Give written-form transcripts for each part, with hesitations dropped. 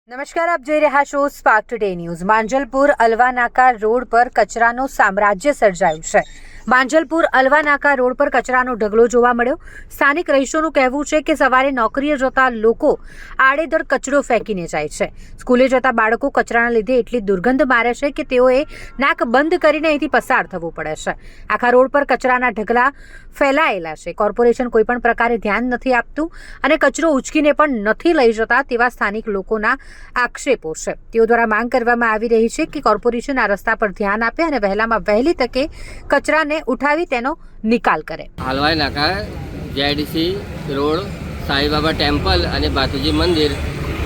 નમસ્કાર, આપ જોઈ રહ્યા છો spark today news. Manjalpur Alwanaka road પર કચરાનો સામ્રાજ્ય સર્જાયું છે। માંજલપુર અલવાનાકા રોડ પર કચરાનો ઢગલો જોવા મળ્યો। સ્થાનિક રહીશોનું કહેવું છે કે સવારે નોકરીએ જતા લોકો આડેધડ કચરો ફેંકીને જાય છે। સ્કૂલે જતા બાળકો કચરાના લીધે એટલી દુર્ગંધ મારે છે કે તેઓએ નાક બંધ કરીને અહીંથી પસાર થવું પડે છે। આખા રોડ પર કચરાના ઢગલા ફેલાયેલા છે। કોર્પોરેશન કોઈપણ પ્રકારે ધ્યાન નથી આપતું અને કચરો ઉચકીને પણ નથી લઈ જતા તેવા સ્થાનિક લોકોના આક્ષેપો છે। તેઓ દ્વારા માંગ કરવામાં આવી રહી છે કે કોર્પોરેશન આ રસ્તા પર ધ્યાન આપે અને વહેલામાં વહેલી તકે કચરાને ઉઠાવી તેનો નિકાલ કરે। હલવાઈ નાકા, જેડીસી રોડ, સાંઈબાબા ટેમ્પલ અને બાપુજી મંદિર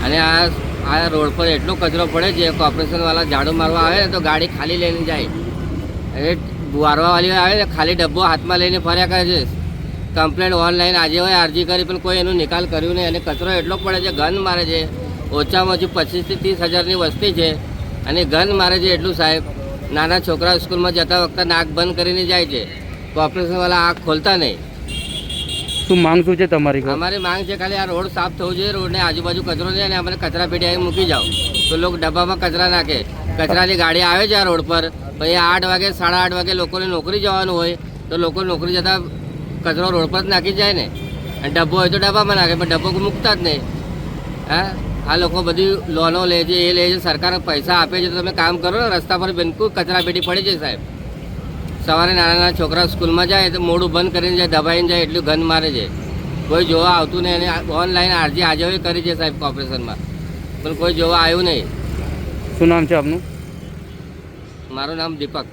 અને આ રોડ પર એટલો કચરો પડે છે। કોર્પોરેશનવાળા ઝાડુ મારવા આવે ને તો ગાડી ખાલી લઈને જાય અને વારવાવાળી આવે ને ખાલી ડબ્બો હાથમાં લઈને ફર્યા કરે છે। કમ્પ્લેન્ટ ઓનલાઈન આજે હોય અરજી કરી પણ કોઈ એનો નિકાલ કર્યું નહીં અને કચરો એટલો પડે છે, ગંધ મારે છે। ઓછામાં ઓછી 25 થી 30 હજારની વસ્તી છે અને ગંધ મારે છે એટલું સાહેબ। નાના છોકરા સ્કૂલમાં જતા વખતે નાક બંધ કરીને જાય છે। કોર્પોરેશનવાળા આંખ ખોલતા નહીં। શું માંગ શું છે તમારી? અમારી માંગ છે ખાલી આ રોડ સાફ થવો જોઈએ, રોડને આજુબાજુ કચરો નહીં અને અમને કચરા પેટી આવી મૂકી જાઓ તો લોકો ડબ્બામાં કચરા નાખે। કચરાની ગાડી આવે છે આ રોડ પર, પછી 8 વાગે 8:30 વાગે લોકોને નોકરી જવાનું હોય તો લોકો નોકરી જતા કચરો રોડ પર જ નાખી જાય ને અને ડબ્બો હોય તો ડબ્બામાં નાખે પણ ડબ્બો મૂકતા જ નહીં। હા, આ લોકો બધી લોનો લે છે, એ લે છે, સરકાર પૈસા આપે છે તો તમે કામ કરો ને। રસ્તા પર બિલકુલ કચરા પેટી પડી છે સાહેબ। સવારે નાના છોકરા સ્કૂલમાં જાય તો મોઢું બંધ કરીને જાય, દબાઈને જાય, એટલું ગંધ મારે છે। કોઈ જોવા આવતું નહીં અને ઓનલાઈન અરજી આજે કરી છે સાહેબ કોર્પોરેશનમાં પણ કોઈ જોવા આવ્યું નહીં। શું નામ છે આપનું? મારું નામ દીપક।